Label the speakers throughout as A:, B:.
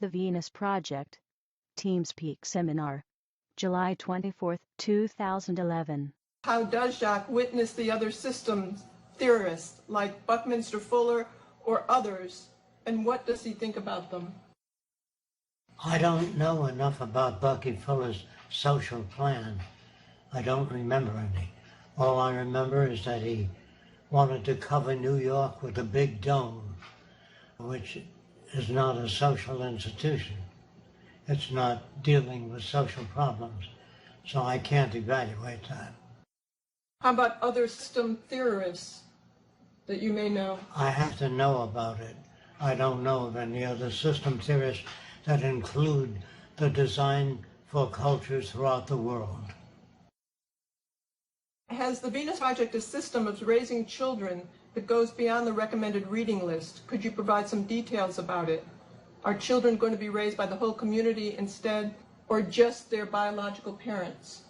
A: The Venus Project, Teamspeak Seminar, July 24, 2011.
B: How does Jacques witness the other systems theorists like Buckminster Fuller or others, and what does he think about them?
C: I don't know enough about Bucky Fuller's social plan. I don't remember any. All I remember is that he wanted to cover New York with a big dome, which is not a social institution. It's not dealing with social problems, so I can't evaluate that.
B: How about other system theorists that you may know?
C: I have to know about it. I don't know of any other system theorists that include the design for cultures throughout the world.
B: Has the Venus Project a system of raising children that goes beyond the recommended reading list? Could you provide some details about it? Are children going to be raised by the whole community instead, or just their biological parents?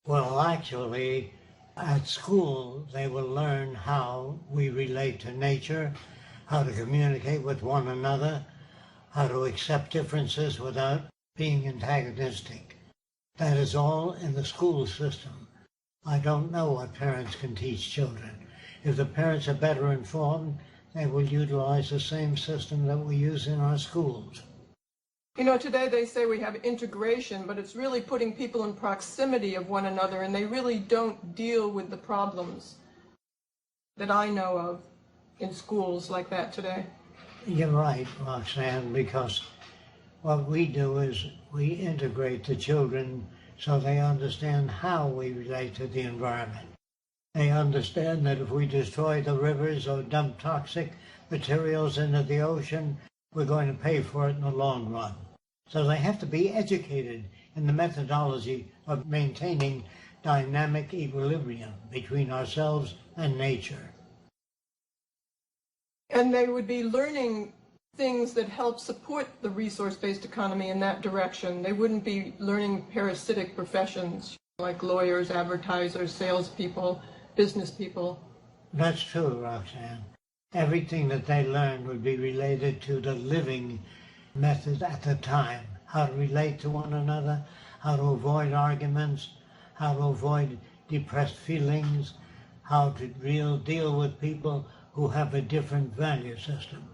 C: Well, actually, at school, they will learn how we relate to nature, how to communicate with one another, how to accept differences without being antagonistic. That is all in the school system. I don't know what parents can teach children. If the parents are better informed, they will utilize the same system that we use in our schools.
B: You know, today they say we have integration, but it's really putting people in proximity of one another, and they really don't deal with the problems that I know of in schools like that today.
C: You're right, Roxanne, because what we do is we integrate the children so they understand how we relate to the environment. They understand that if we destroy the rivers or dump toxic materials into the ocean, we're going to pay for it in the long run. So they have to be educated in the methodology of maintaining dynamic equilibrium between ourselves and nature.
B: And they would be learning things that help support the resource-based economy in that direction. They wouldn't be learning parasitic professions like lawyers, advertisers, salespeople, business people.
C: That's true, Roxanne. Everything that they learned would be related to the living method at the time, how to relate to one another, how to avoid arguments, how to avoid depressed feelings, how to deal with people who have a different value system.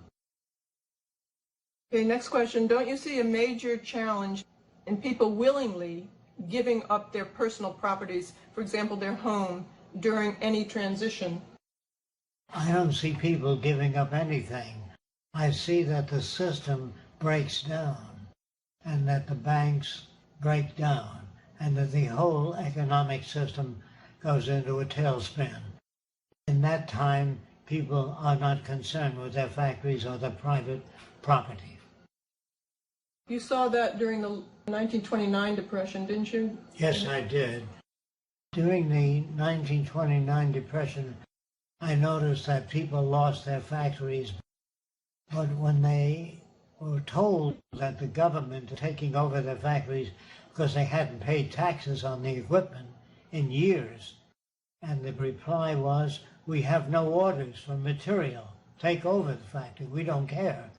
B: Okay, next question. Don't you see a major challenge in people willingly giving up their personal properties, for example, their home, during any transition?
C: I don't see people giving up anything. I see that the system breaks down, and that the banks break down, and that the whole economic system goes into a tailspin. In that time, people are not concerned with their factories or their private property.
B: You saw that during the 1929 Depression, didn't you?
C: Yes, I did. During the 1929 Depression, I noticed that people lost their factories, but when they were told that the government was taking over their factories because they hadn't paid taxes on the equipment in years, and the reply was, "We have no orders for material. Take over the factory. We don't care."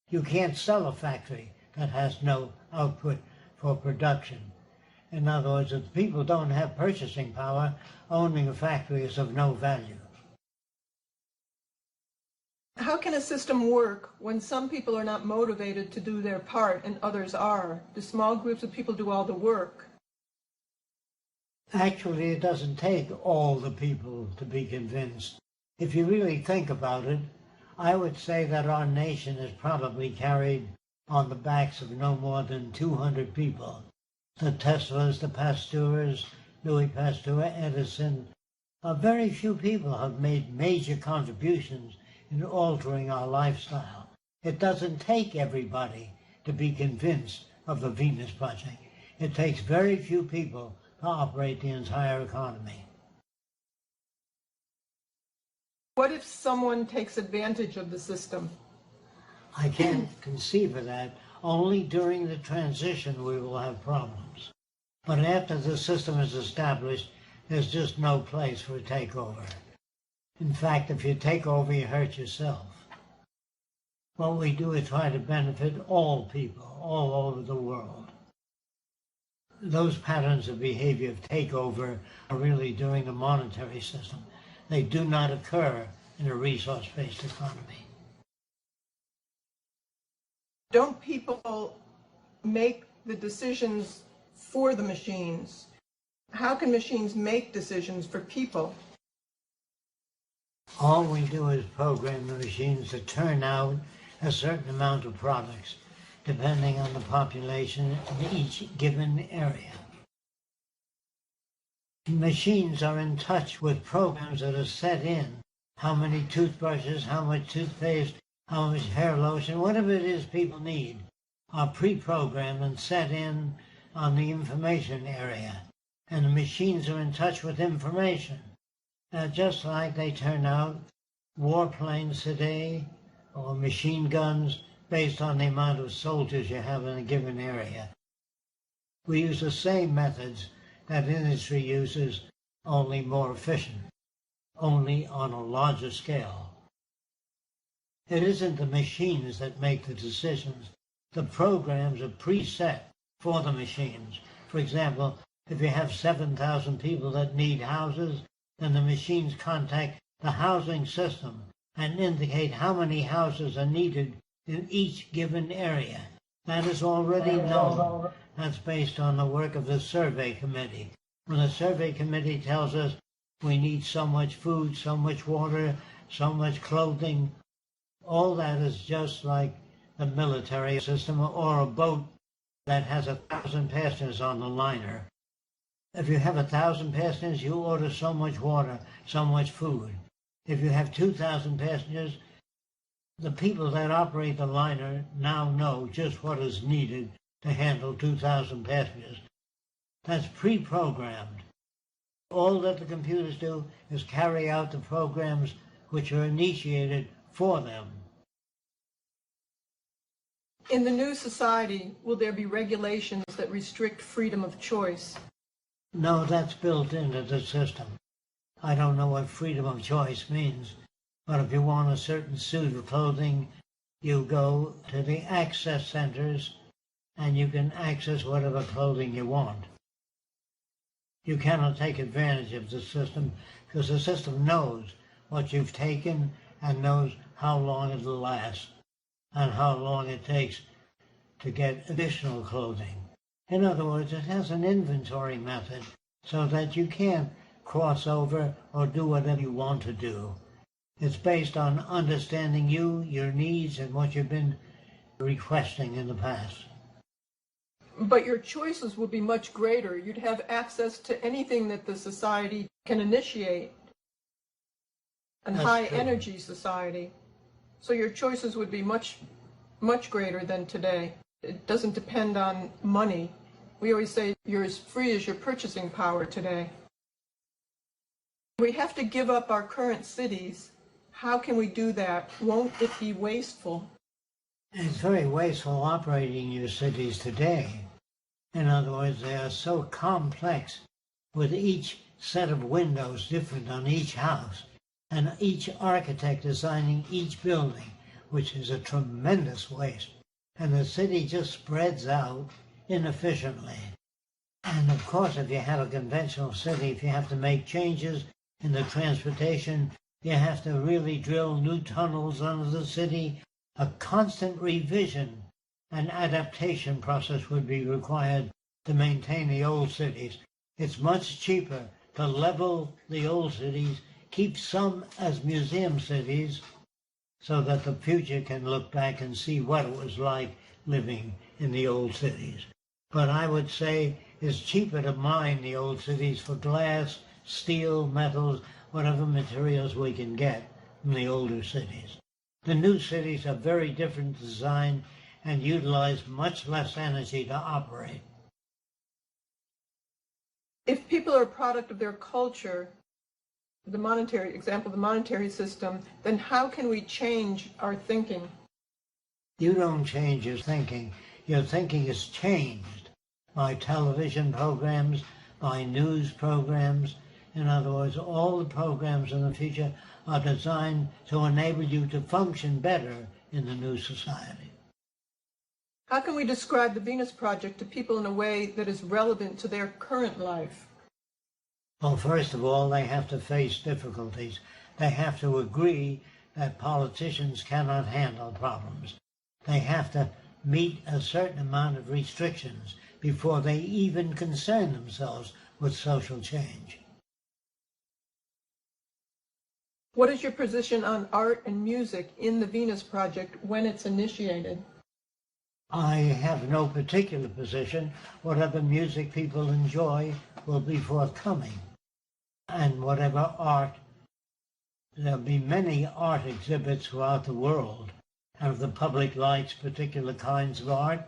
C: You can't sell a factory that has no output for production. In other words, if people don't have purchasing power, owning a factory is of no value.
B: How can a system work when some people are not motivated to do their part and others are? Do small groups of people do all the work?
C: Actually, it doesn't take all the people to be convinced. If you really think about it, I would say that our nation is probably carried on the backs of no more than 200 people. The Teslas, the Pasteurs, Louis Pasteur, Edison. Very few people have made major contributions in altering our lifestyle. It doesn't take everybody to be convinced of the Venus Project. It takes very few people to operate the entire economy.
B: What if someone takes advantage of the system?
C: I can't conceive of that. Only during the transition we will have problems. But after the system is established, there's just no place for a takeover. In fact, if you take over, you hurt yourself. What we do is try to benefit all people all over the world. Those patterns of behavior of takeover are really during the monetary system. They do not occur in a resource-based economy.
B: Don't people make the decisions for the machines? How can machines make decisions for people?
C: All we do is program the machines to turn out a certain amount of products, depending on the population in each given area. Machines are in touch with programs that are set in. How many toothbrushes, how much toothpaste, how much hair lotion, whatever it is people need, are pre-programmed and set in on the information area. And the machines are in touch with information. Just like they turn out warplanes today or machine guns based on the amount of soldiers you have in a given area. We use the same methods that industry uses, only more efficient, only on a larger scale. It isn't the machines that make the decisions. The programs are preset for the machines. For example, if you have 7,000 people that need houses, then the machines contact the housing system and indicate how many houses are needed in each given area. That is already known. That's based on the work of the survey committee. When the survey committee tells us we need so much food, so much water, so much clothing, all that is just like the military system or a boat that has 1,000 passengers on the liner. If you have 1,000 passengers, you order so much water, so much food. If you have 2,000 passengers, the people that operate the liner now know just what is needed to handle 2,000 passengers. That's pre-programmed. All that the computers do is carry out the programs which are initiated for them.
B: In the new society, will there be regulations that restrict freedom of choice?
C: No, that's built into the system. I don't know what freedom of choice means, but if you want a certain suit of clothing, you go to the access centers and you can access whatever clothing you want. You cannot take advantage of the system because the system knows what you've taken and knows how long it will last and how long it takes to get additional clothing. In other words, it has an inventory method so that you can't cross over or do whatever you want to do. It's based on understanding you, your needs, and what you've been requesting in the past.
B: But your choices will be much greater. You'd have access to anything that the society can initiate. A high-energy society. So your choices would be much, much greater than today. It doesn't depend on money. We always say you're as free as your purchasing power today. We have to give up our current cities. How can we do that? Won't it be wasteful?
C: It's very wasteful operating your cities today. In other words, they are so complex with each set of windows different on each house and each architect designing each building, which is a tremendous waste. And the city just spreads out inefficiently. And of course, if you have a conventional city, if you have to make changes in the transportation, you have to really drill new tunnels under the city. A constant revision and adaptation process would be required to maintain the old cities. It's much cheaper to level the old cities, keep some as museum cities, so that the future can look back and see what it was like living in the old cities. But I would say it's cheaper to mine the old cities for glass, steel, metals, whatever materials we can get from the older cities. The new cities are very different design and utilize much less energy to operate.
B: If people are a product of their culture, the monetary system, then how can we change our thinking?
C: You don't change your thinking. Your thinking is changed by television programs, by news programs. In other words, all the programs in the future are designed to enable you to function better in the new society.
B: How can we describe the Venus Project to people in a way that is relevant to their current life?
C: Well, first of all, they have to face difficulties. They have to agree that politicians cannot handle problems. They have to meet a certain amount of restrictions before they even concern themselves with social change.
B: What is your position on art and music in the Venus Project when it's initiated?
C: I have no particular position. Whatever music people enjoy will be forthcoming. And whatever art, there'll be many art exhibits throughout the world. And if the public likes particular kinds of art,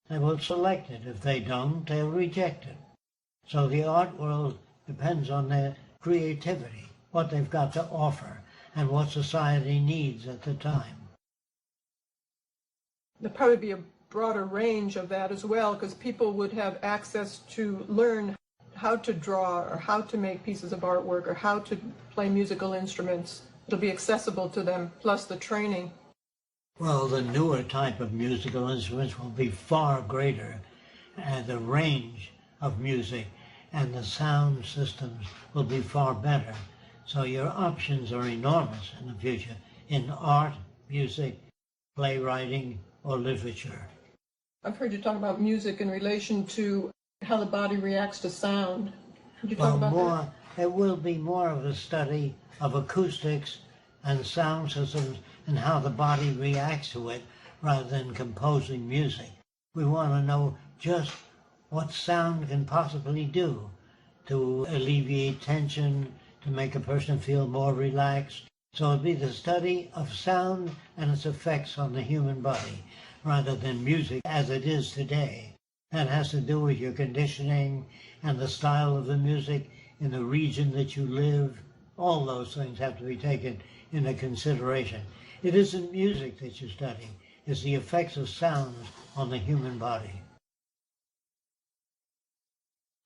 C: they will select it. If they don't, they'll reject it. So the art world depends on their creativity, what they've got to offer, and what society needs at the time.
B: There'll probably be a broader range of that as well, because people would have access to learn how to draw or how to make pieces of artwork or how to play musical instruments. It'll be accessible to them, plus the training.
C: Well, the newer type of musical instruments will be far greater, and the range of music and the sound systems will be far better. So your options are enormous in the future in art, music, playwriting, or literature.
B: I've heard you talk about music in relation to how the body reacts to sound. Could you talk about that?
C: It will be more of a study of acoustics and sound systems and how the body reacts to it rather than composing music. We want to know just what sound can possibly do to alleviate tension, to make a person feel more relaxed. So it'll be the study of sound and its effects on the human body rather than music as it is today. That has to do with your conditioning and the style of the music in the region that you live. All those things have to be taken into consideration. It isn't music that you're studying, it's the effects of sounds on the human body.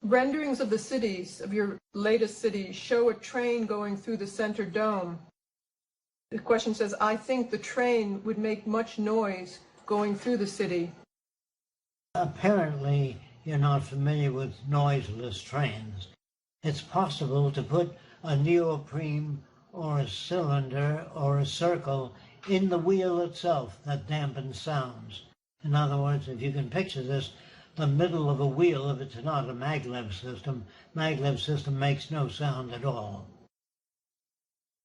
B: Renderings of the cities, of your latest cities, show a train going through the center dome. The question says, I think the train would make much noise going through the city.
C: Apparently, you're not familiar with noiseless trains. It's possible to put a neoprene or a cylinder or a circle in the wheel itself that dampens sounds. In other words, if you can picture this, the middle of a wheel, if it's not a maglev system makes no sound at all.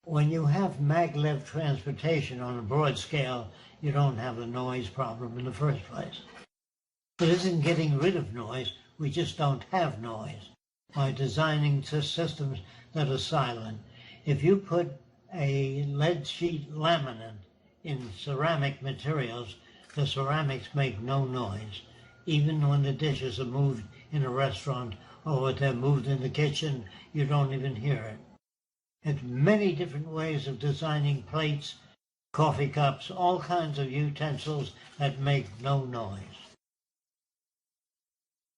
C: When you have maglev transportation on a broad scale, you don't have the noise problem in the first place. It isn't getting rid of noise, we just don't have noise by designing systems that are silent. If you put a lead sheet laminate in ceramic materials, the ceramics make no noise. Even when the dishes are moved in a restaurant or when they're moved in the kitchen, you don't even hear it. It's many different ways of designing plates, coffee cups, all kinds of utensils that make no noise.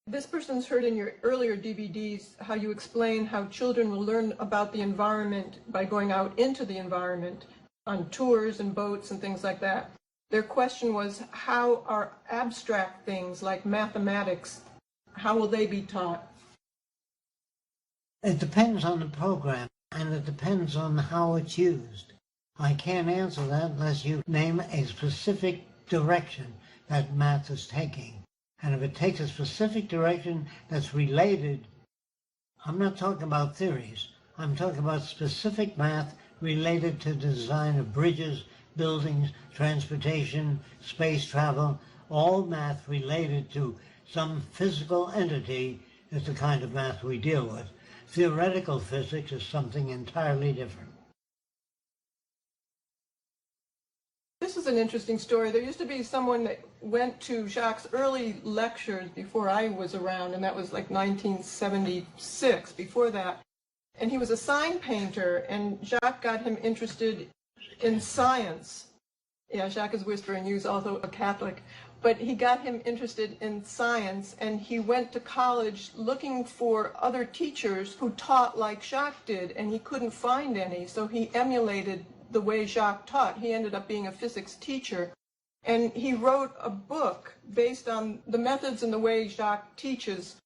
B: This person's heard in your earlier DVDs how you explain how children will learn about the environment by going out into the environment on tours and boats and things like that. Their question was, how are abstract things like mathematics, how will they be taught?
C: It depends on the program, and it depends on how it's used. I can't answer that unless you name a specific direction that math is taking. And if it takes a specific direction that's related, I'm not talking about theories, I'm talking about specific math related to the design of bridges, buildings, transportation, space travel, all math related to some physical entity is the kind of math we deal with. Theoretical physics is something entirely different.
B: This is an interesting story. There used to be someone that went to Jacques' early lectures before I was around, and that was like 1976, before that. And he was a sign painter, and Jacques got him interested in science. Yeah, Jacques is whispering, he was also a Catholic. But he got him interested in science, and he went to college looking for other teachers who taught like Jacques did, and he couldn't find any, so he emulated the way Jacques taught. He ended up being a physics teacher. And he wrote a book based on the methods and the way Jacques teaches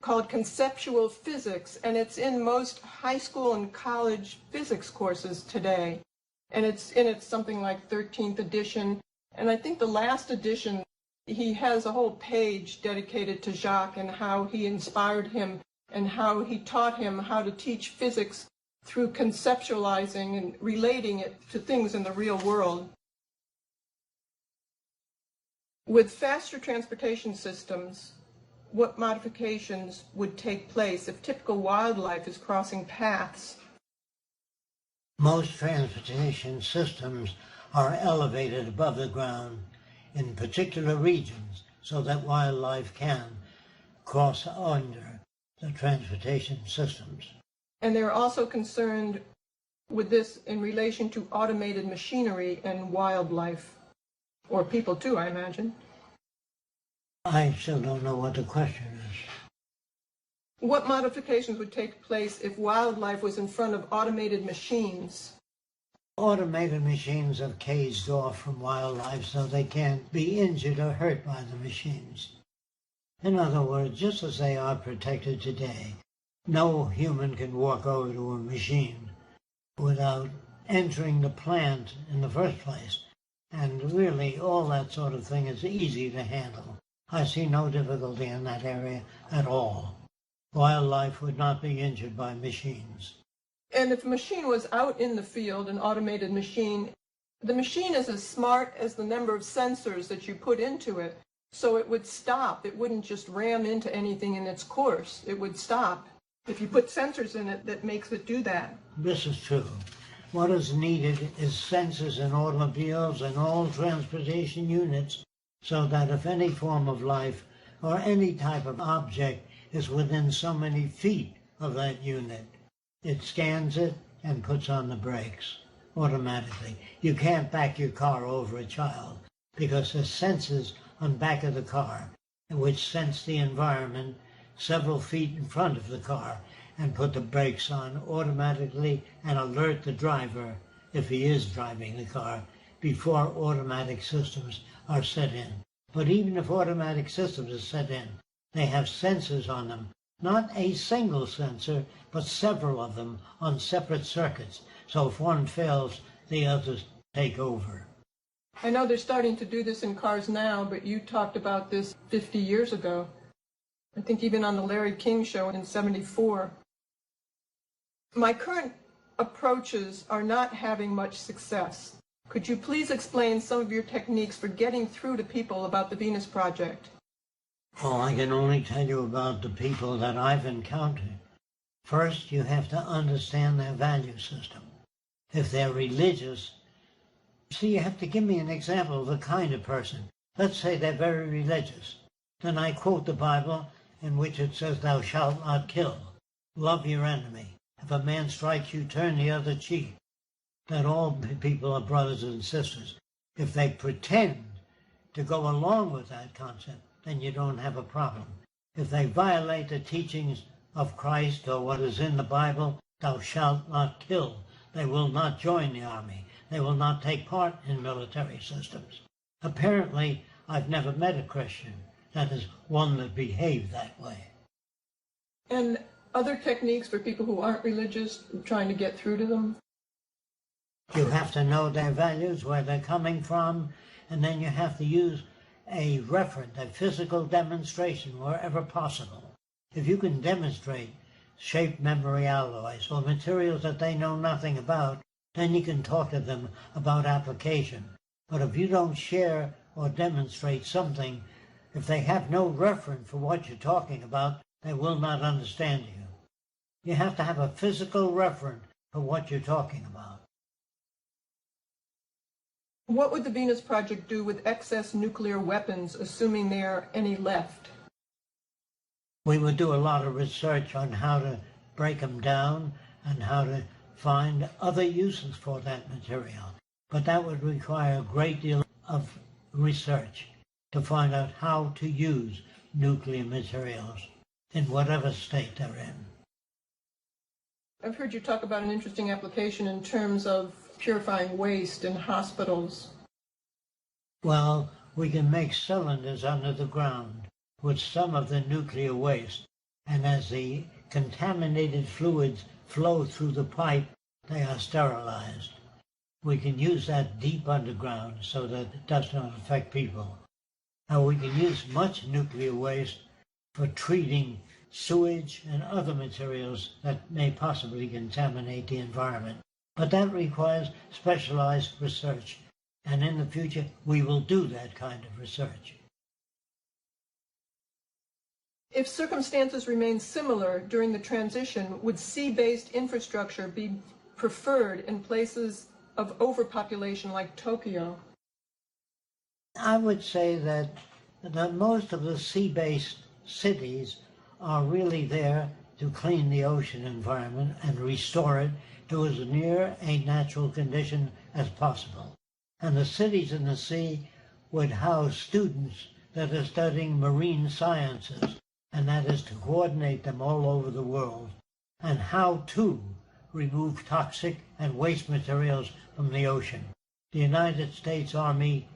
B: called Conceptual Physics. And it's in most high school and college physics courses today. And it's in its something like 13th edition. And I think the last edition, he has a whole page dedicated to Jacques and how he inspired him and how he taught him how to teach physics through conceptualizing and relating it to things in the real world. With faster transportation systems, what modifications would take place if typical wildlife is crossing paths?
C: Most transportation systems are elevated above the ground in particular regions so that wildlife can cross under the transportation systems.
B: And they're also concerned with this in relation to automated machinery and wildlife, or people too, I imagine.
C: I still don't know what the question is.
B: What modifications would take place if wildlife was in front of automated machines?
C: Automated machines are caged off from wildlife so they can't be injured or hurt by the machines. In other words, just as they are protected today, no human can walk over to a machine without entering the plant in the first place. And really, all that sort of thing is easy to handle. I see no difficulty in that area at all. Wildlife would not be injured by machines.
B: And if a machine was out in the field, an automated machine, the machine is as smart as the number of sensors that you put into it. So it would stop. It wouldn't just ram into anything in its course. It would stop. If you put sensors in it, that makes it do that.
C: This is true. What is needed is sensors in automobiles and all transportation units so that if any form of life or any type of object is within so many feet of that unit, it scans it and puts on the brakes automatically. You can't back your car over a child because there's sensors on the back of the car which sense the environment several feet in front of the car and put the brakes on automatically and alert the driver if he is driving the car before automatic systems are set in. But even if automatic systems are set in, they have sensors on them, not a single sensor, but several of them on separate circuits. So if one fails, the others take over.
B: I know they're starting to do this in cars now, but you talked about this 50 years ago. I think even on the Larry King show in '74. My current approaches are not having much success. Could you please explain some of your techniques for getting through to people about the Venus Project?
C: Oh, I can only tell you about the people that I've encountered. First, you have to understand their value system. If they're religious, see, you have to give me an example of the kind of person. Let's say they're very religious. Then I quote the Bible in which it says, "Thou shalt not kill. Love your enemy. If a man strikes you, turn the other cheek." That all people are brothers and sisters. If they pretend to go along with that concept, then you don't have a problem. If they violate the teachings of Christ or what is in the Bible, "Thou shalt not kill," they will not join the army. They will not take part in military systems. Apparently, I've never met a Christian, that is, one that behaved that way.
B: And other techniques for people who aren't religious, trying to get through to them?
C: You have to know their values, where they're coming from, and then you have to use a referent, a physical demonstration wherever possible. If you can demonstrate shape memory alloys or materials that they know nothing about, then you can talk to them about application. But if you don't share or demonstrate something, if they have no reference for what you're talking about, they will not understand you. You have to have a physical reference for what you're talking about.
B: What would the Venus Project do with excess nuclear weapons, assuming there are any left?
C: We would do a lot of research on how to break them down and how to find other uses for that material. But that would require a great deal of research to find out how to use nuclear materials in whatever state they're in.
B: I've heard you talk about an interesting application in terms of purifying waste in hospitals?
C: Well, we can make cylinders under the ground with some of the nuclear waste, and as the contaminated fluids flow through the pipe, they are sterilized. We can use that deep underground so that it does not affect people. Now we can use much nuclear waste for treating sewage and other materials that may possibly contaminate the environment. But that requires specialized research, and in the future we will do that kind of research.
B: If circumstances remain similar during the transition, would sea-based infrastructure be preferred in places of overpopulation like Tokyo?
C: I would say that most of the sea-based cities are really there to clean the ocean environment and restore it to as near a natural condition as possible. And the cities in the sea would house students that are studying marine sciences, and that is to coordinate them all over the world, and how to remove toxic and waste materials from the ocean. The United States Army,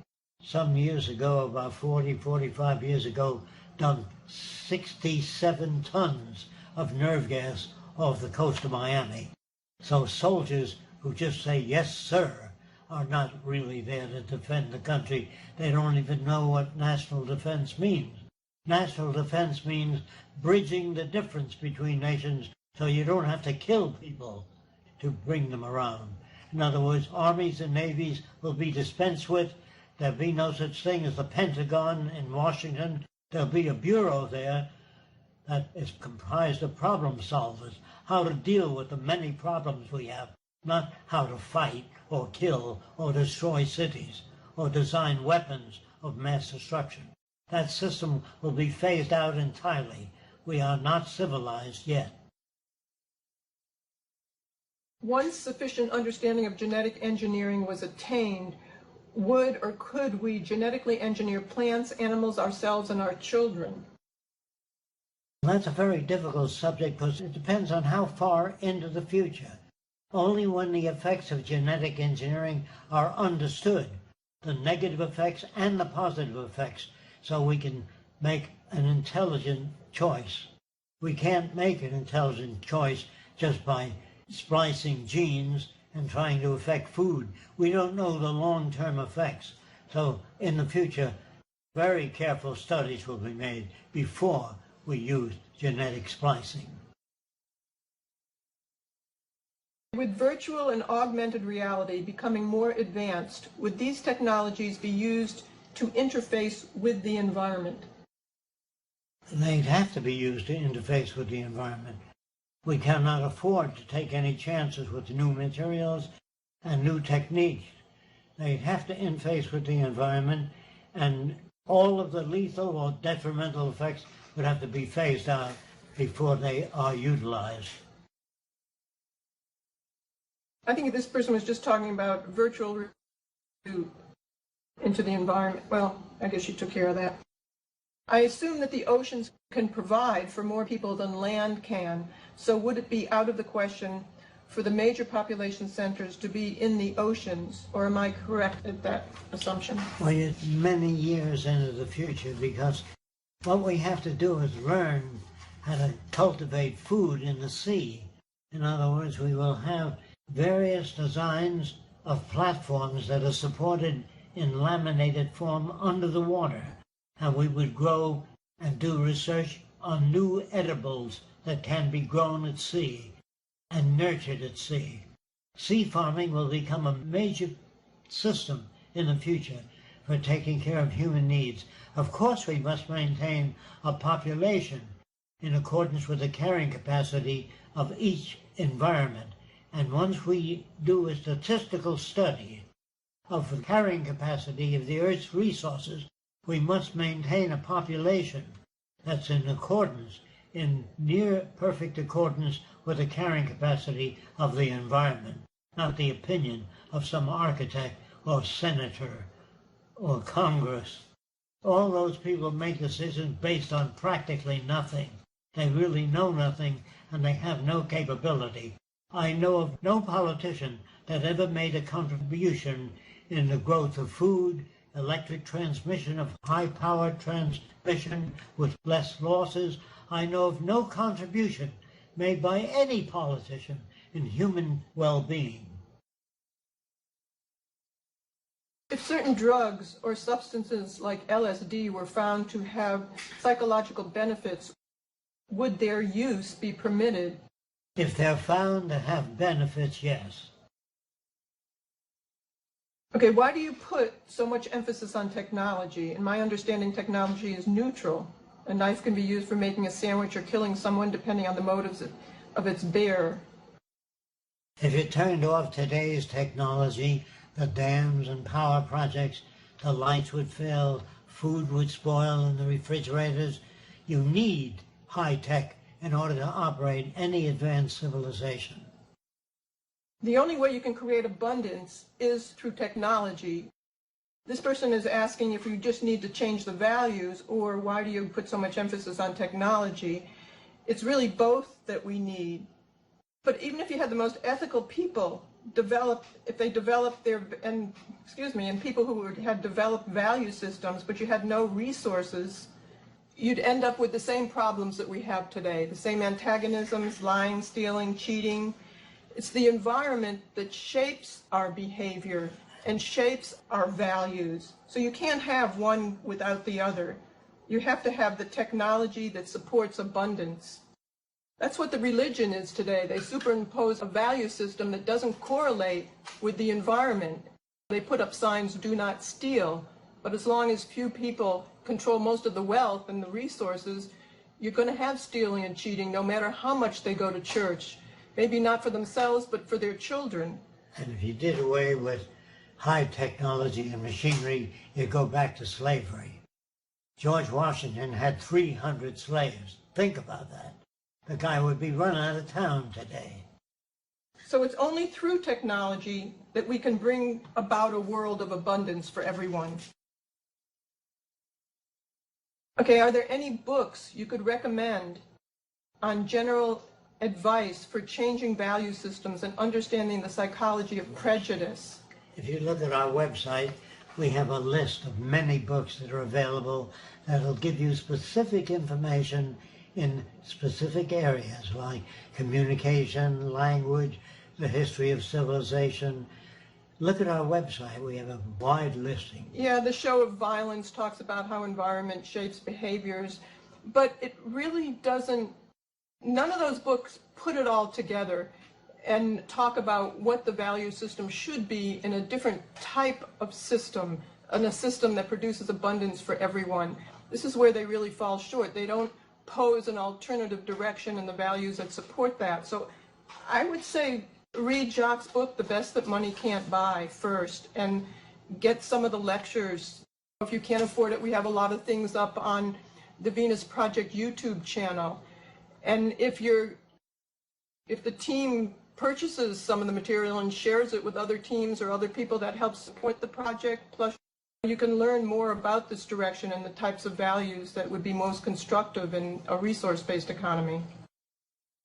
C: some years ago, about 45 years ago, dumped 67 tons of nerve gas off the coast of Miami. So soldiers who just say, yes, sir, are not really there to defend the country. They don't even know what national defense means. National defense means bridging the difference between nations so you don't have to kill people to bring them around. In other words, armies and navies will be dispensed with. There'll be no such thing as the Pentagon in Washington. There'll be a bureau there that is comprised of problem solvers, how to deal with the many problems we have, not how to fight or kill or destroy cities or design weapons of mass destruction. That system will be phased out entirely. We are not civilized yet.
B: Once sufficient understanding of genetic engineering was attained, would or could we genetically engineer plants, animals, ourselves, and our children?
C: That's a very difficult subject because it depends on how far into the future. Only when the effects of genetic engineering are understood, the negative effects and the positive effects, so we can make an intelligent choice. We can't make an intelligent choice just by splicing genes and trying to affect food. We don't know the long-term effects. So in the future, very careful studies will be made before we use genetic splicing.
B: With virtual and augmented reality becoming more advanced, would these technologies be used to interface with the environment?
C: They'd have to be used to interface with the environment. We cannot afford to take any chances with new materials and new techniques. They'd have to interface with the environment, and all of the lethal or detrimental effects would have to be phased out before they are utilized.
B: I think this person was just talking about virtual into the environment. Well, I guess you took care of that. I assume that the oceans can provide for more people than land can, so would it be out of the question for the major population centers to be in the oceans, or am I correct at that assumption?
C: Well, you're many years into the future, because what we have to do is learn how to cultivate food in the sea. In other words, we will have various designs of platforms that are supported in laminated form under the water. And we would grow and do research on new edibles that can be grown at sea and nurtured at sea. Sea farming will become a major system in the future for taking care of human needs. Of course, we must maintain a population in accordance with the carrying capacity of each environment. And once we do a statistical study of the carrying capacity of the Earth's resources, we must maintain a population that's in accordance, in near perfect accordance with the carrying capacity of the environment, not the opinion of some architect or senator or Congress. All those people make decisions based on practically nothing. They really know nothing, and they have no capability. I know of no politician that ever made a contribution in the growth of food, electric transmission of high-powered transmission with less losses. I know of no contribution made by any politician in human well-being.
B: If certain drugs or substances like LSD were found to have psychological benefits, would their use be permitted?
C: If they're found to have benefits, yes.
B: Okay, why do you put so much emphasis on technology? In my understanding, technology is neutral. A knife can be used for making a sandwich or killing someone depending on the motives of its bearer.
C: If you turned off today's technology, the dams and power projects, the lights would fail, food would spoil in the refrigerators. You need high tech in order to operate any advanced civilization.
B: The only way you can create abundance is through technology. This person is asking if you just need to change the values, or why do you put so much emphasis on technology? It's really both that we need. But even if you had the most ethical people if they developed and people who had developed value systems, but you had no resources, you'd end up with the same problems that we have today, the same antagonisms, lying, stealing, cheating. It's the environment that shapes our behavior and shapes our values. So you can't have one without the other. You have to have the technology that supports abundance. That's what the religion is today. They superimpose a value system that doesn't correlate with the environment. They put up signs, "Do not steal," but as long as few people control most of the wealth and the resources, you're going to have stealing and cheating no matter how much they go to church. Maybe not for themselves, but for their children.
C: And if you did away with high technology and machinery, you'd go back to slavery. George Washington had 300 slaves. Think about that. The guy would be run out of town today.
B: So it's only through technology that we can bring about a world of abundance for everyone. Okay, are there any books you could recommend on general advice for changing value systems and understanding the psychology of prejudice?
C: If you look at our website, we have a list of many books that are available that'll give you specific information in specific areas like communication, language, the history of civilization. Look at our website. We have a wide listing.
B: Yeah, the show of violence talks about how environment shapes behaviors, but it really doesn't, none of those books put it all together and talk about what the value system should be in a different type of system, in a system that produces abundance for everyone. This is where they really fall short. They don't pose an alternative direction and the values that support that. So I would say read Jacques' book, The Best That Money Can't Buy, first, and get some of the lectures. If you can't afford it, we have a lot of things up on the Venus Project YouTube channel. And if the team purchases some of the material and shares it with other teams or other people that help support the project, plus you can learn more about this direction and the types of values that would be most constructive in a resource-based economy.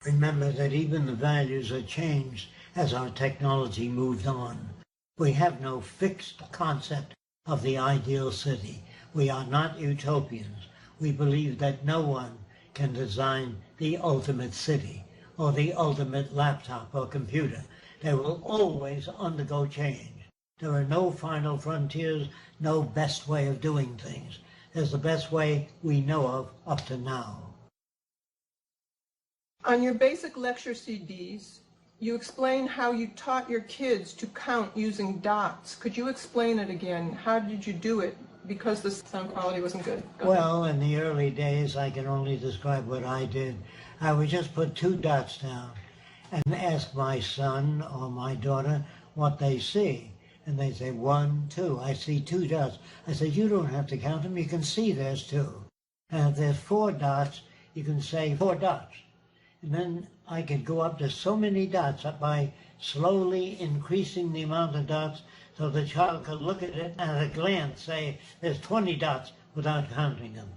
C: Remember that even the values are changed as our technology moved on. We have no fixed concept of the ideal city. We are not utopians. We believe that no one can design the ultimate city or the ultimate laptop or computer. They will always undergo change. There are no final frontiers, no best way of doing things. There's the best way we know of up to now.
B: On your basic lecture CDs, you explain how you taught your kids to count using dots. Could you explain it again? How did you do it? Because the sound quality wasn't good.
C: Well, in the early days, I can only describe what I did. I would just put 2 dots down and ask my son or my daughter what they see. And they say, 1, 2. I see 2 dots. I said, you don't have to count them. You can see there's 2. And if there's 4 dots, you can say 4 dots. And then I could go up to so many dots by slowly increasing the amount of dots so the child could look at it and at a glance say, there's 20 dots without counting them.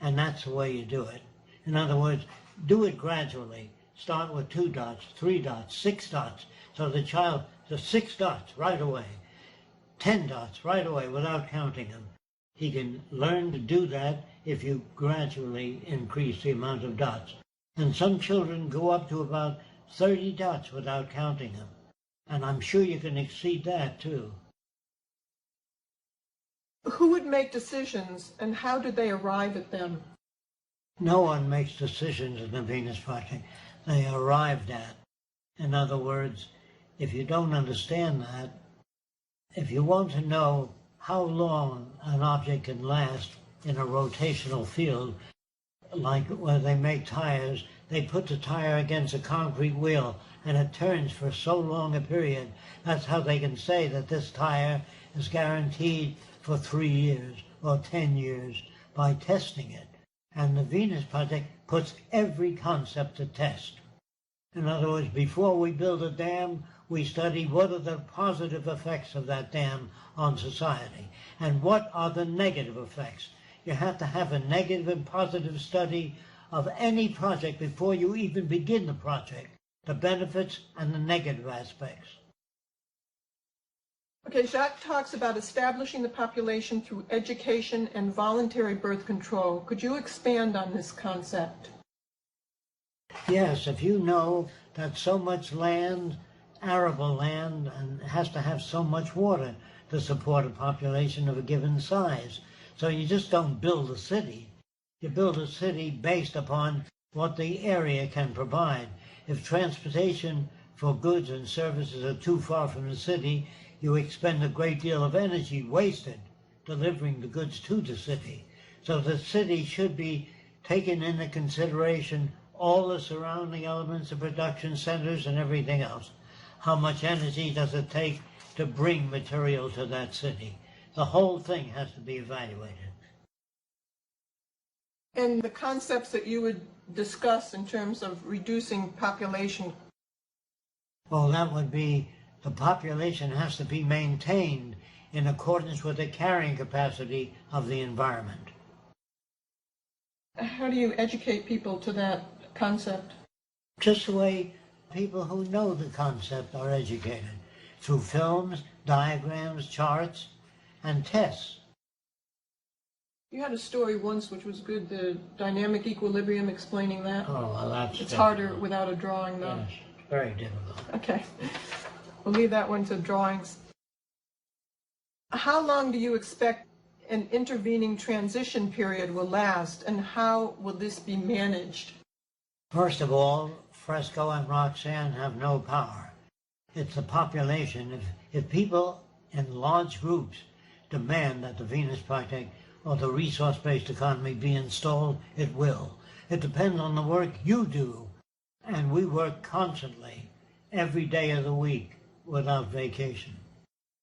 C: And that's the way you do it. In other words, do it gradually. Start with 2 dots, 3 dots, 6 dots, so the child the 6 dots right away, 10 dots right away without counting them. He can learn to do that if you gradually increase the amount of dots. And some children go up to about 30 dots without counting them. And I'm sure you can exceed that too.
B: Who would make decisions, and how do they arrive at them?
C: No one makes decisions in the Venus Project. They are arrived at. In other words, if you don't understand that, if you want to know how long an object can last in a rotational field, like where they make tires, they put the tire against a concrete wheel and it turns for so long a period. That's how they can say that this tire is guaranteed for 3 years or 10 years by testing it. And the Venus Project puts every concept to test. In other words, before we build a dam, we study what are the positive effects of that dam on society and what are the negative effects. You have to have a negative and positive study of any project before you even begin the project, the benefits and the negative aspects.
B: Okay, Jacques talks about establishing the population through education and voluntary birth control. Could you expand on this concept?
C: Yes, if you know that so much land, arable land, and has to have so much water to support a population of a given size. So you just don't build a city. You build a city based upon what the area can provide. If transportation for goods and services are too far from the city, you expend a great deal of energy wasted delivering the goods to the city. So the city should be taken into consideration all the surrounding elements of production centers and everything else. How much energy does it take to bring material to that city? The whole thing has to be evaluated.
B: And the concepts that you would discuss in terms of reducing population?
C: Well, that would be the population has to be maintained in accordance with the carrying capacity of the environment.
B: How do you educate people to that concept?
C: Just the way people who know the concept are educated, through films, diagrams, charts, and tests.
B: You had a story once which was good, the dynamic equilibrium, explaining that.
C: Oh, well, that's
B: It's
C: difficult.
B: harder without a drawing, though.
C: Yes, very difficult.
B: Okay. We'll leave that one to drawings. How long do you expect an intervening transition period will last, and how will this be managed?
C: First of all, Fresco and Roxanne have no power. It's the population. If people in large groups demand that the Venus Project or the resource-based economy be installed, it will. It depends on the work you do, and we work constantly, every day of the week, without vacation.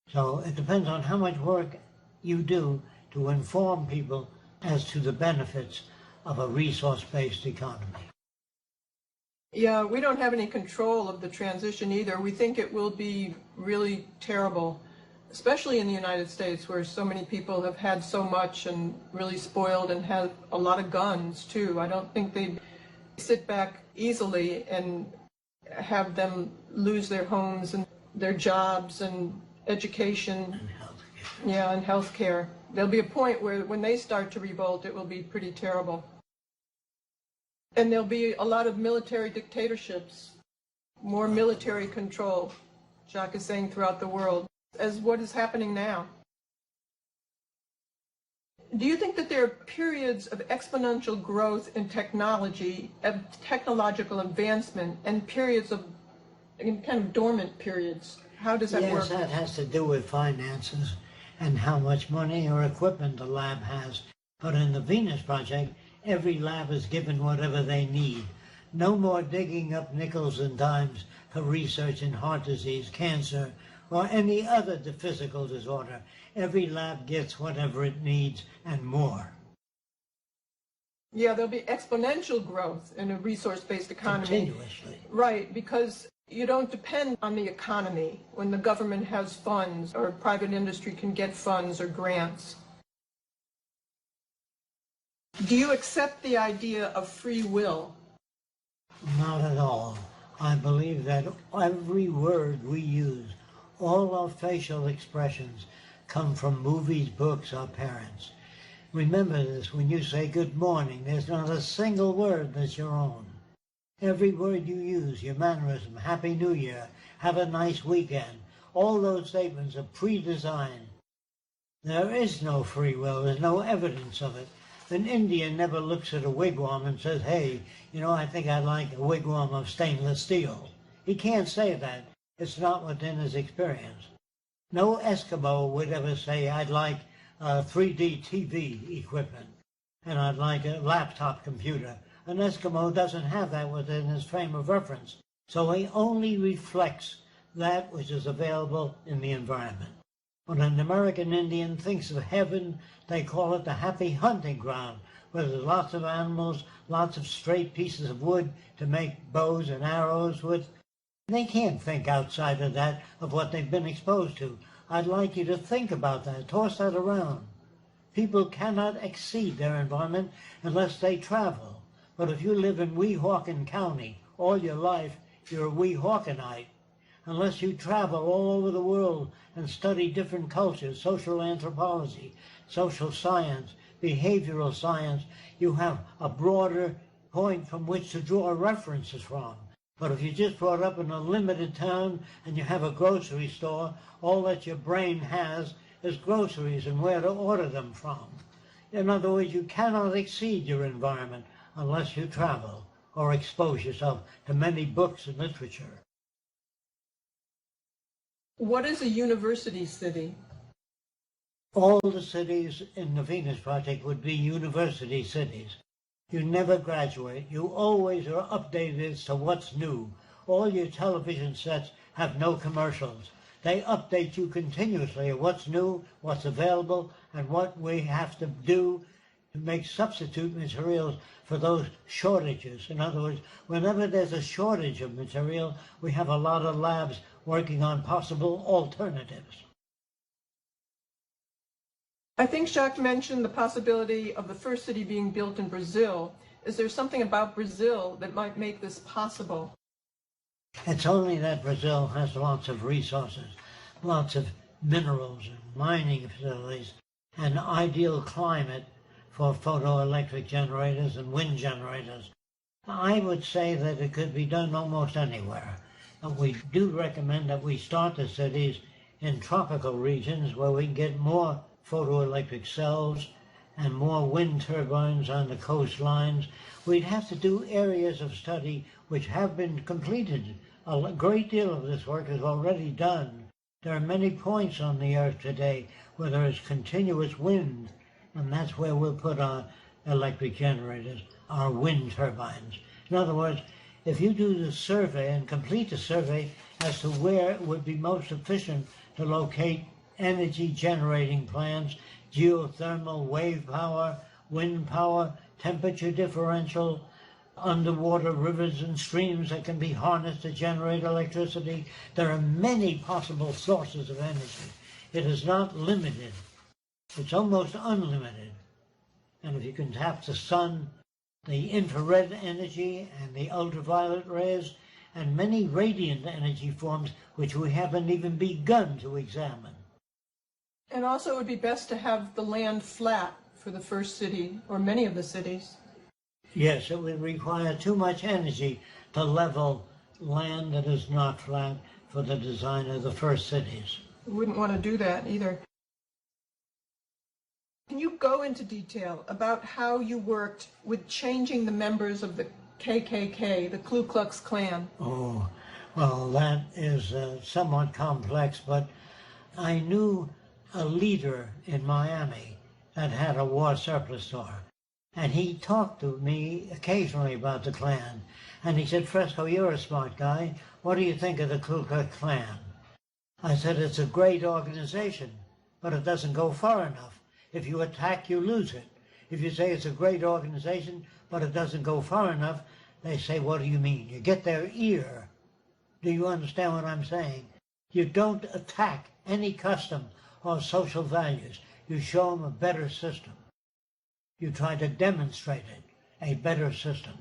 C: So it depends on how much work you do to inform people as to the benefits of a resource-based economy.
B: Yeah, we don't have any control of the transition either. We think it will be really terrible, especially in the United States, where so many people have had so much and really spoiled and have a lot of guns too. I don't think they'd sit back easily and have them lose their homes and their jobs and education.
C: And healthcare.
B: Yeah, and healthcare. There'll be a point where when they start to revolt, it will be pretty terrible. And there'll be a lot of military dictatorships, more military control, Jacques is saying, throughout the world, as what is happening now. Do you think that there are periods of exponential growth in technology, of technological advancement, and periods of kind of dormant periods? How does that work?
C: Yes, that has to do with finances and how much money or equipment the lab has. But in the Venus Project, every lab is given whatever they need. No more digging up nickels and dimes for research in heart disease, cancer, or any other physical disorder. Every lab gets whatever it needs and more.
B: Yeah, there'll be exponential growth in a resource-based economy.
C: Continuously.
B: Right, because you don't depend on the economy when the government has funds or private industry can get funds or grants. Do you accept the idea of free will?
C: Not at all. I believe that every word we use, All our facial expressions come from movies, books, our parents. Remember this, when you say good morning, there's not a single word that's your own. Every word you use, your mannerism, Happy New Year, have a nice weekend, all those statements are pre-designed. There is no free will, there's no evidence of it. An Indian never looks at a wigwam and says, hey, I think I'd like a wigwam of stainless steel. He can't say that. It's not within his experience. No Eskimo would ever say, I'd like 3D TV equipment, and I'd like a laptop computer. An Eskimo doesn't have that within his frame of reference, so he only reflects that which is available in the environment. When an American Indian thinks of heaven, they call it the happy hunting ground, where there's lots of animals, lots of straight pieces of wood to make bows and arrows with. They can't think outside of that, of what they've been exposed to. I'd like you to think about that, toss that around. People cannot exceed their environment unless they travel. But if you live in Weehawken County all your life, you're a Weehawkenite. Unless you travel all over the world and study different cultures, social anthropology, social science, behavioral science, you have a broader point from which to draw references from. But if you're just brought up in a limited town and you have a grocery store, all that your brain has is groceries and where to order them from. In other words, you cannot exceed your environment unless you travel or expose yourself to many books and literature.
B: What is a university city?
C: All the cities in the Venus Project would be university cities. You never graduate. You always are updated as to what's new. All your television sets have no commercials. They update you continuously of what's new, what's available, and what we have to do to make substitute materials for those shortages. In other words, whenever there's a shortage of material, we have a lot of labs working on possible alternatives.
B: I think Jacques mentioned the possibility of the first city being built in Brazil. Is there something about Brazil that might make this possible?
C: It's only that Brazil has lots of resources, lots of minerals and mining facilities, an ideal climate for photoelectric generators and wind generators. I would say that it could be done almost anywhere. We do recommend that we start the cities in tropical regions where we can get more photoelectric cells and more wind turbines on the coastlines. We'd have to do areas of study which have been completed. A great deal of this work is already done. There are many points on the Earth today where there is continuous wind, and that's where we'll put our electric generators, our wind turbines. In other words, if you do the survey and complete the survey as to where it would be most efficient to locate energy generating plants, geothermal, wave power, wind power, temperature differential, underwater rivers and streams that can be harnessed to generate electricity. There are many possible sources of energy. It is not limited. It's almost unlimited. And if you can tap the sun, the infrared energy and the ultraviolet rays, and many radiant energy forms which we haven't even begun to examine.
B: And also it would be best to have the land flat for the first city, or many of the cities.
C: Yes, it would require too much energy to level land that is not flat for the design of the first cities.
B: We wouldn't want to do that either. Can you go into detail about how you worked with changing the members of the KKK, the Ku Klux Klan?
C: Oh, well, that is somewhat complex, but I knew a leader in Miami that had a war surplus store. And he talked to me occasionally about the Klan. And he said, Fresco, you're a smart guy. What do you think of the Ku Klux Klan? I said, it's a great organization, but it doesn't go far enough. If you attack, you lose it. If you say it's a great organization, but it doesn't go far enough, they say, what do you mean? You get their ear. Do you understand what I'm saying? You don't attack any custom or social values. You show them a better system. You try to demonstrate it, a better system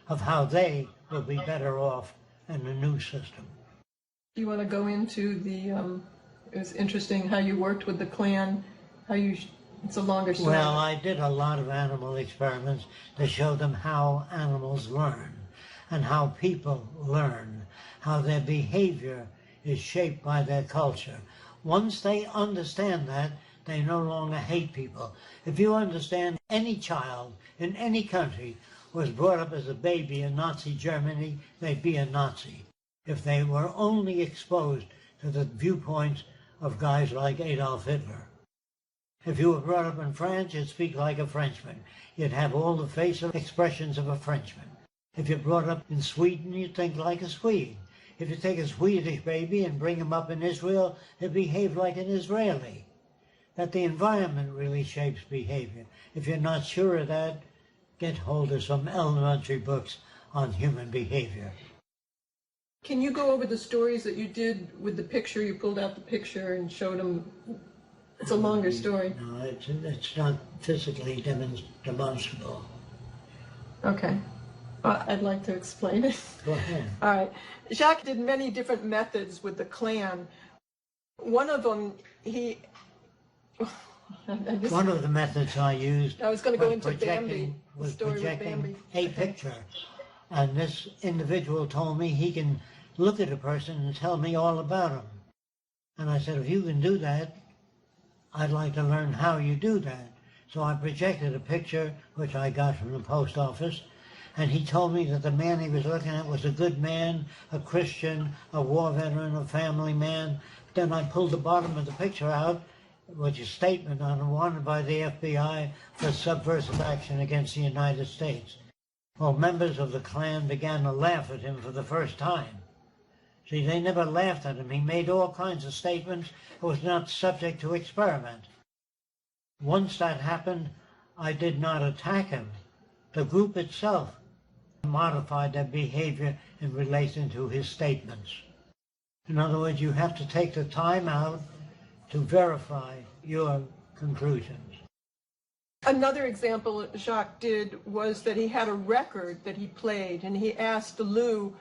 C: of how they will be better off in the new system.
B: Do you want to go into the It was interesting how you worked with the Klan, it's a longer story.
C: Well, I did a lot of animal experiments to show them how animals learn and how people learn, how their behavior is shaped by their culture. Once they understand that, they no longer hate people. If you understand, any child in any country was brought up as a baby in Nazi Germany, they'd be a Nazi if they were only exposed to the viewpoints of guys like Adolf Hitler. If you were brought up in France, you'd speak like a Frenchman. You'd have all the facial expressions of a Frenchman. If you're brought up in Sweden, you'd think like a Swede. If you take a Swedish baby and bring him up in Israel, he'll behave like an Israeli. That the environment really shapes behavior. If you're not sure of that, get hold of some elementary books on human behavior.
B: Can you go over the stories that you did with the picture? You pulled out the picture and showed them. It's a longer story.
C: No, it's not physically demonstrable.
B: Okay. I'd like to explain it.
C: Go ahead.
B: All right. Jacques did many different methods with the Klan. One of them,
C: One of the methods I used
B: I was going to go into Bambi, the
C: was
B: story with
C: projecting
B: Bambi.
C: a picture. And this individual told me he can look at a person and tell me all about him. And I said, if you can do that, I'd like to learn how you do that. So I projected a picture, which I got from the post office, and he told me that the man he was looking at was a good man, a Christian, a war veteran, a family man. Then I pulled the bottom of the picture out, which is a statement on it, wanted by the FBI for subversive action against the United States. Well, members of the Klan began to laugh at him for the first time. See, they never laughed at him. He made all kinds of statements. It was not subject to experiment. Once that happened, I did not attack him. The group itself modified their behavior in relation to his statements. In other words, you have to take the time out to verify your conclusions.
B: Another example Jacques did was that he had a record that he played, and he asked Lou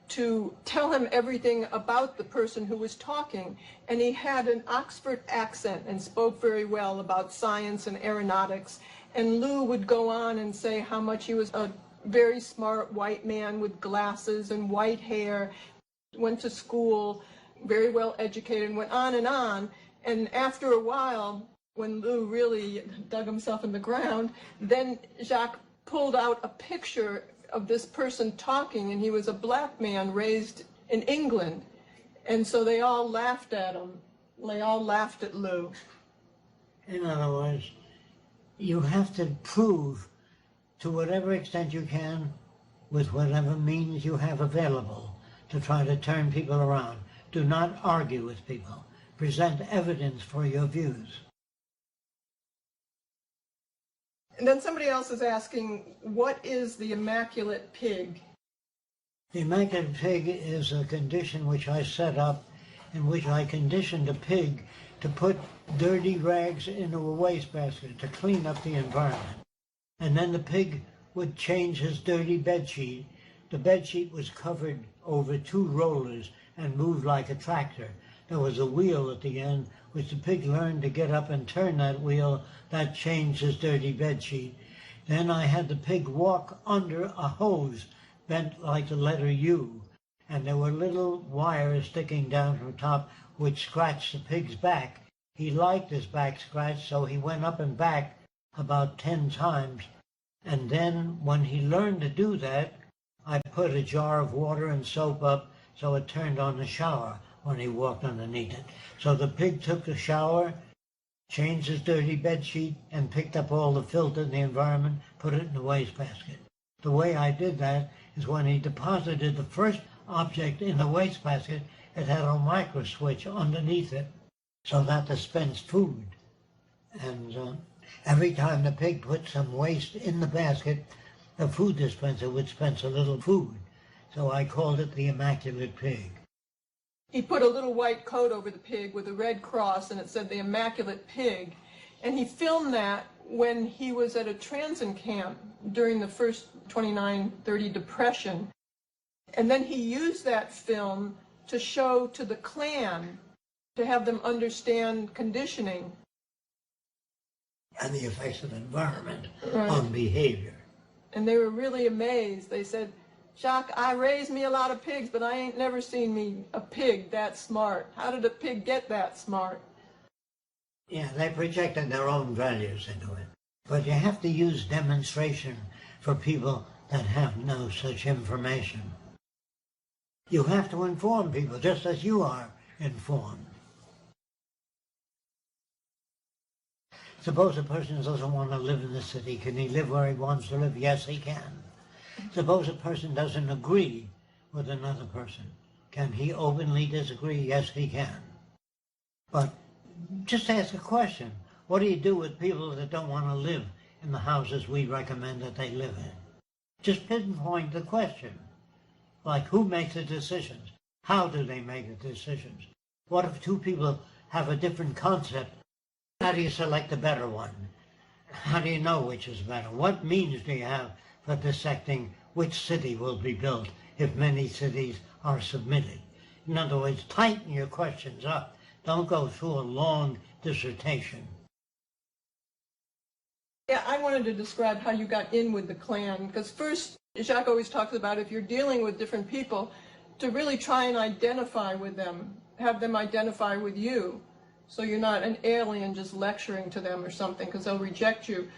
B: to tell him everything about the person who was talking. And he had an Oxford accent and spoke very well about science and aeronautics. And Lou would go on and say how much he was a very smart white man with glasses and white hair, went to school, very well educated, and went on and on. And after a while, when Lou really dug himself in the ground, then Jacques pulled out a picture of this person talking, and he was a black man raised in England. And so they all laughed at him. They all laughed at Lou.
C: In other words, you have to prove to whatever extent you can, with whatever means you have available, to try to turn people around. Do not argue with people. Present evidence for your views.
B: And then somebody else is asking, what is the immaculate pig?
C: The immaculate pig is a condition which I set up in which I conditioned a pig to put dirty rags into a wastebasket to clean up the environment. And then the pig would change his dirty bedsheet. The bedsheet was covered over 2 rollers and moved like a tractor. There was a wheel at the end, which the pig learned to get up and turn that wheel. That changed his dirty bedsheet. Then I had the pig walk under a hose bent like the letter U, and there were little wires sticking down from the top which scratched the pig's back. He liked his back scratched, so he went up and back about 10 times. And then when he learned to do that, I put a jar of water and soap up so it turned on the shower when he walked underneath it. So the pig took the shower, changed his dirty bedsheet, and picked up all the filth in the environment, put it in the wastebasket. The way I did that is when he deposited the first object in the wastebasket, it had a micro switch underneath it so that dispensed food. And every time the pig put some waste in the basket, the food dispenser would dispense a little food. So I called it the Immaculate Pig.
B: He put a little white coat over the pig with a red cross, and it said the Immaculate Pig. And he filmed that when he was at a transit camp during the first 29-30 Depression. And then he used that film to show to the Klan to have them understand conditioning.
C: And the effects of environment
B: Right.
C: on behavior.
B: And they were really amazed. They said, Jacques, I raised me a lot of pigs, but I ain't never seen me a pig that smart. How did a pig get that smart?
C: Yeah, they projected their own values into it. But you have to use demonstration for people that have no such information. You have to inform people just as you are informed. Suppose a person doesn't want to live in the city. Can he live where he wants to live? Yes, he can. Suppose a person doesn't agree with another person. Can he openly disagree? Yes, he can. But just ask a question. What do you do with people that don't want to live in the houses we recommend that they live in? Just pinpoint the question. Like, who makes the decisions? How do they make the decisions? What if two people have a different concept? How do you select the better one? How do you know which is better? What means do you have for dissecting which city will be built if many cities are submitted? In other words, tighten your questions up. Don't go through a long dissertation.
B: Yeah, I wanted to describe how you got in with the clan, because first, Jacques always talks about if you're dealing with different people, to really try and identify with them, have them identify with you, so you're not an alien just lecturing to them or something, because they'll reject you.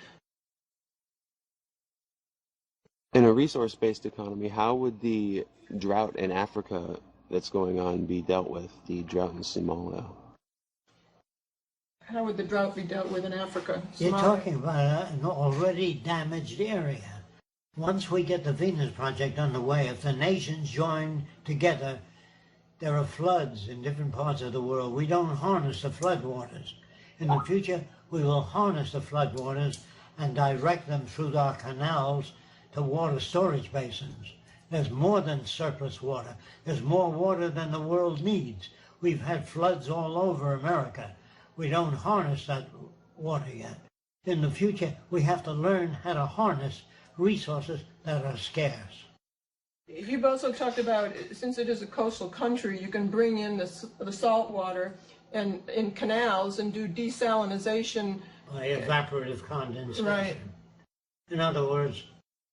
D: In a resource-based economy, how would the drought in Africa that's going on be dealt with, the drought in Somalia?
B: How would the drought be dealt with in Africa?
C: You're
B: Somalia?
C: talking about an already damaged area. Once we get the Venus Project underway, if the nations join together, there are floods in different parts of the world. We don't harness the floodwaters. In the future, we will harness the floodwaters and direct them through our canals to water storage basins. There's more than surplus water. There's more water than the world needs. We've had floods all over America. We don't harness that water yet. In the future, we have to learn how to harness resources that are scarce.
B: You've also talked about, since it is a coastal country, you can bring in the salt water and in canals and do desalination.
C: By evaporative condensation.
B: Right.
C: In other words,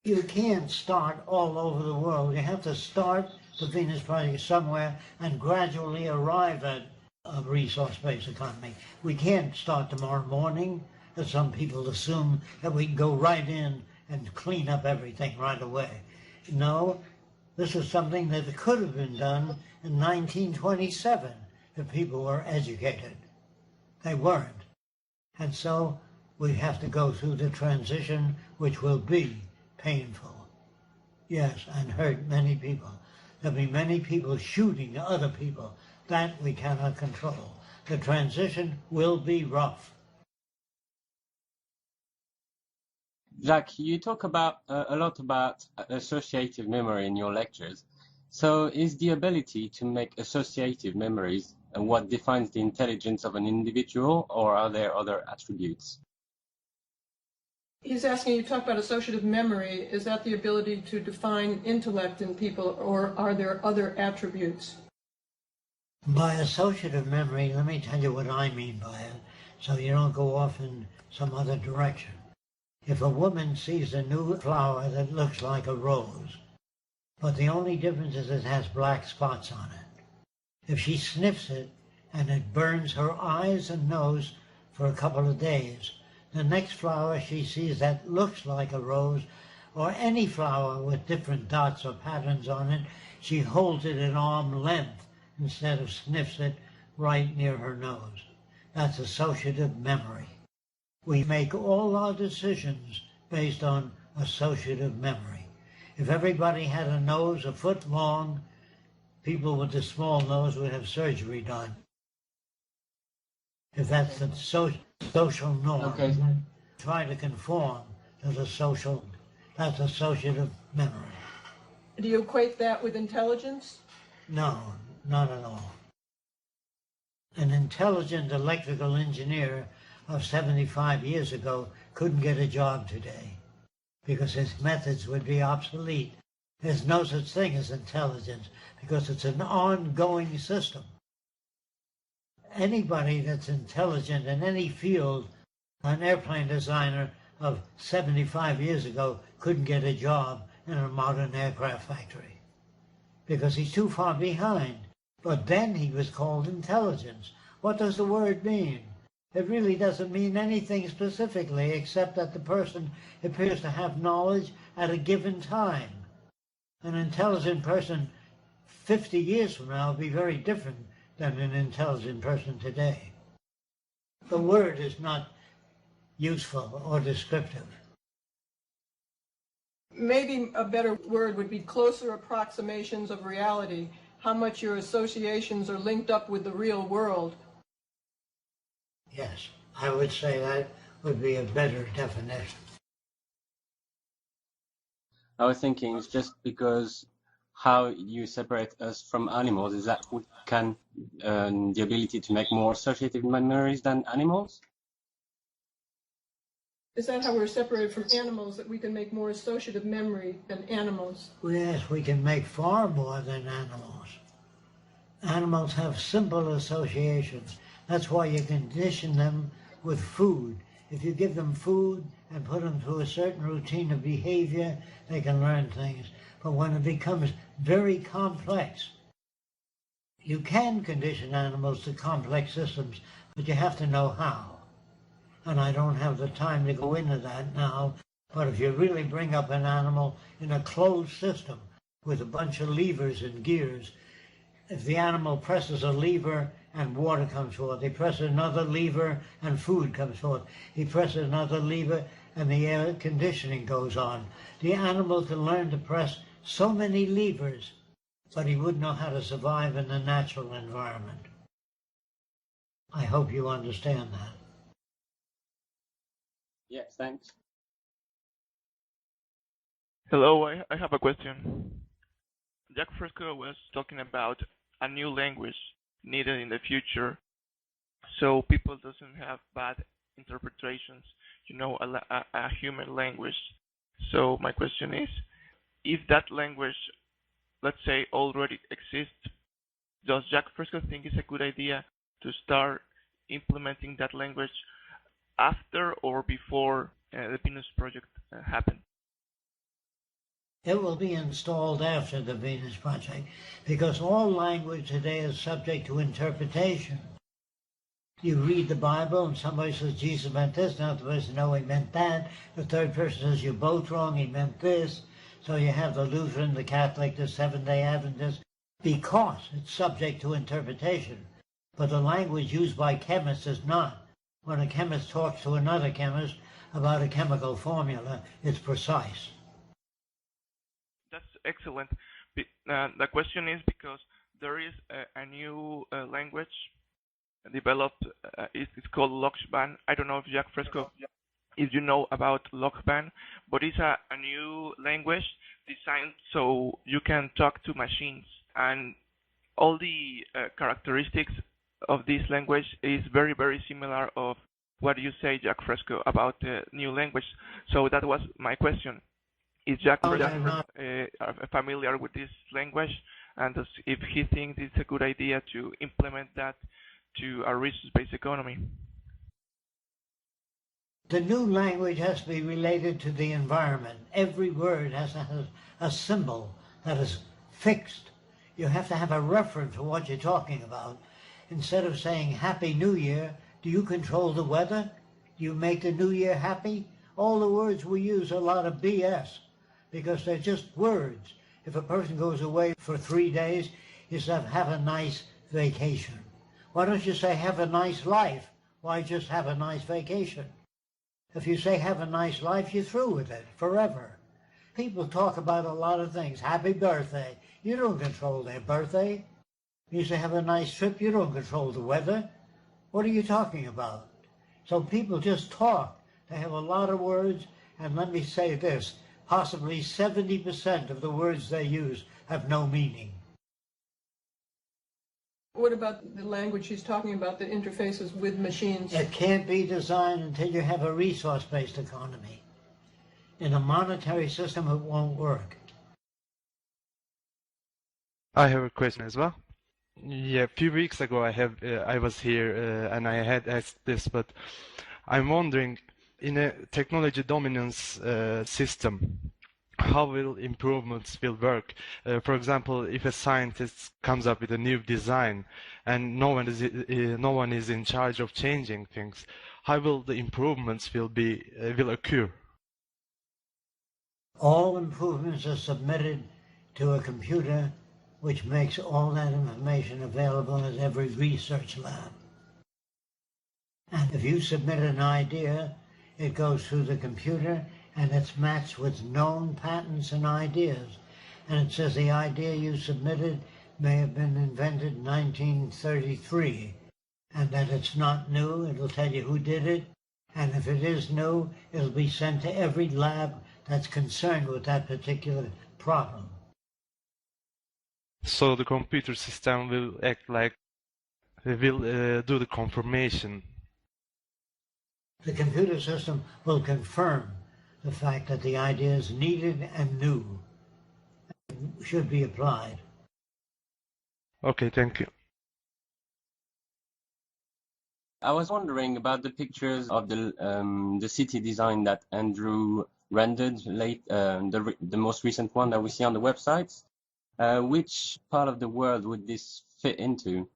C: you can't start all over the world. You have to start the Venus Project somewhere and gradually arrive at a resource-based economy. We can't start tomorrow morning, as some people assume that we can go right in and clean up everything right away. No, this is something that could have been done in 1927 if people were educated. They weren't. And so we have to go through the transition, which will be painful. Yes, and hurt many people. There'll be many people shooting other people. That we cannot control. The transition will be rough.
E: Jacques, you talk about a lot about associative memory in your lectures. So is the ability to make associative memories what defines the intelligence of an individual, or are there other attributes?
B: He's asking, you talk about associative memory. Is that the ability to define intellect in people, or are there other attributes?
C: By associative memory, let me tell you what I mean by it, so you don't go off in some other direction. If a woman sees a new flower that looks like a rose, but the only difference is it has black spots on it, if she sniffs it and it burns her eyes and nose for a couple of days, the next flower she sees that looks like a rose, or any flower with different dots or patterns on it, she holds it at arm's length instead of sniffs it right near her nose. That's associative memory. We make all our decisions based on associative memory. If everybody had a nose a foot long, people with a small nose would have surgery done. If that's the social norm,
E: Okay.
C: try to conform to the social, that's associative memory.
B: Do you equate that with intelligence?
C: No, not at all. An intelligent electrical engineer of 75 years ago couldn't get a job today because his methods would be obsolete. There's no such thing as intelligence because it's an ongoing system. Anybody that's intelligent in any field, an airplane designer of 75 years ago couldn't get a job in a modern aircraft factory because he's too far behind. But then he was called intelligence. What does the word mean? It really doesn't mean anything specifically except that the person appears to have knowledge at a given time. An intelligent person 50 years from now will be very different than an intelligent person today. The word is not useful or descriptive.
B: Maybe a better word would be closer approximations of reality, how much your associations are linked up with the real world.
C: Yes, I would say that would be a better definition.
E: I was thinking it's just because how you separate us from animals is that we can the ability to make more associative memories than animals.
B: Is that how we're separated from animals, that we can make more associative memory than animals?
C: Yes, we can make far more than animals. Animals have simple associations. That's why you condition them with food. If you give them food and put them through a certain routine of behavior, they can learn things. But when it becomes very complex, you can condition animals to complex systems, but you have to know how. And I don't have the time to go into that now, but if you really bring up an animal in a closed system with a bunch of levers and gears, if the animal presses a lever and water comes forth, he presses another lever and food comes forth, he presses another lever and the air conditioning goes on. The animal can learn to press so many levers, but he wouldn't know how to survive in the natural environment. I hope you understand that.
E: Yes, thanks.
F: Hello, I have a question. Jack Fresco was talking about a new language needed in the future, so people doesn't have bad interpretations, a human language. So my question is, if that language, let's say, already exists, does Jack Fresco think it's a good idea to start implementing that language after or before the Venus project happened?
C: It will be installed after the Venus project because all language today is subject to interpretation. You read the Bible and somebody says Jesus meant this, another person no, he meant that. The third person says you're both wrong, he meant this. So you have the Lutheran, the Catholic, the Seventh-day Adventist, because it's subject to interpretation. But the language used by chemists is not. When a chemist talks to another chemist about a chemical formula, it's precise.
F: That's excellent. The question is because there is a new language developed. It's called Logsban. I don't know if Jack Fresco, if you know about Logsban, but it's a new language designed so you can talk to machines, and all the characteristics of this language is very, very similar of what you say, Jack Fresco, about the new language. So that was my question. Is Jack Fresco familiar with this language, and if he thinks it's a good idea to implement that to a resource-based economy?
C: The new language has to be related to the environment. Every word has to have a symbol that is fixed. You have to have a reference to what you're talking about. Instead of saying Happy New Year, do you control the weather? Do you make the New Year happy? All the words we use are a lot of BS because they're just words. If a person goes away for 3 days, he says, have a nice vacation. Why don't you say, have a nice life? Why just have a nice vacation? If you say, have a nice life, you're through with it forever. People talk about a lot of things. Happy birthday. You don't control their birthday. You say, have a nice trip. You don't control the weather. What are you talking about? So people just talk. They have a lot of words, and let me say this, possibly 70% of the words they use have no meaning.
B: What about the language he's talking about that interfaces with machines?
C: It can't be designed until you have a resource-based economy. In a monetary system, it won't work.
G: I have a question as well. Yeah, a few weeks ago I was here and I had asked this, but I'm wondering, in a technology dominance system, how will improvements will work? For example, if a scientist comes up with a new design and no one is in charge of changing things, how will the improvements will occur?
C: All improvements are submitted to a computer which makes all that information available at every research lab. And if you submit an idea, it goes through the computer and it's matched with known patents and ideas. And it says the idea you submitted may have been invented in 1933, and that it's not new. It'll tell you who did it. And if it is new, it'll be sent to every lab that's concerned with that particular problem.
G: So the computer system will act like, will do the confirmation.
C: The computer system will confirm the fact that the idea is needed and new, and should be applied.
G: Okay, thank you.
E: I was wondering about the pictures of the city design that Andrew rendered the most recent one that we see on the websites. Which part of the world would this fit into?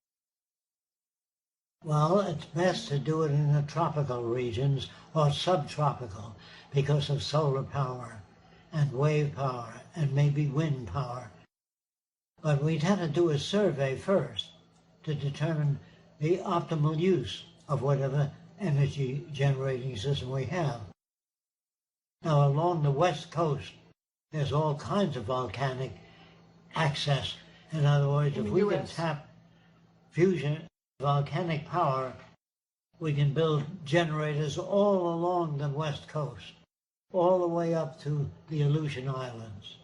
C: Well, it's best to do it in the tropical regions or subtropical because of solar power and wave power and maybe wind power. But we'd have to do a survey first to determine the optimal use of whatever energy generating system we have. Now, along the west coast, there's all kinds of volcanic access. In other words, if we can tap fusion volcanic power, we can build generators all along the west coast, all the way up to the Aleutian Islands.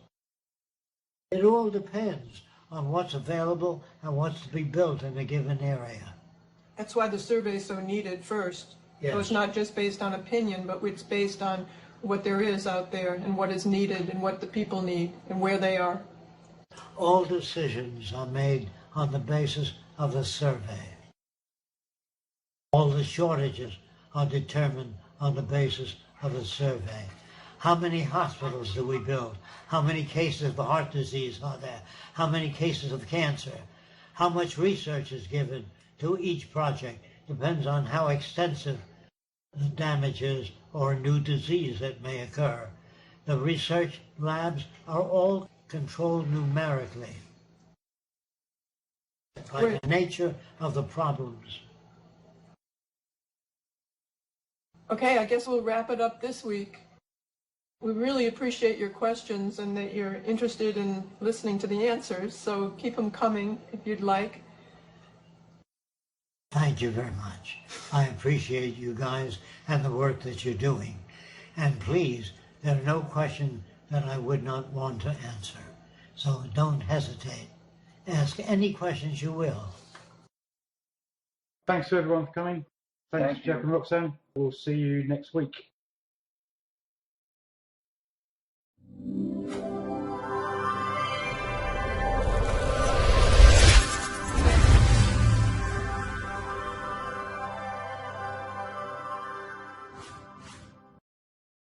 C: It all depends on what's available and what's to be built in a given area.
B: That's why the survey is so needed first.
C: Yes.
B: So it's not just based on opinion, but it's based on what there is out there and what is needed and what the people need and where they are.
C: All decisions are made on the basis of the survey. All the shortages are determined on the basis of the survey. How many hospitals do we build? How many cases of heart disease are there? How many cases of cancer? How much research is given to each project? Depends on how extensive the damage is or a new disease that may occur. The research labs are all controlled numerically by the nature of the problems.
B: Okay, I guess we'll wrap it up this week. We really appreciate your questions and that you're interested in listening to the answers, so keep them coming if you'd like.
C: Thank you very much. I appreciate you guys and the work that you're doing. And please, there are no questions that I would not want to answer. So don't hesitate. Ask any questions you will.
H: Thanks to everyone for coming. Thanks, Jeff and Roxanne. We'll see you next week.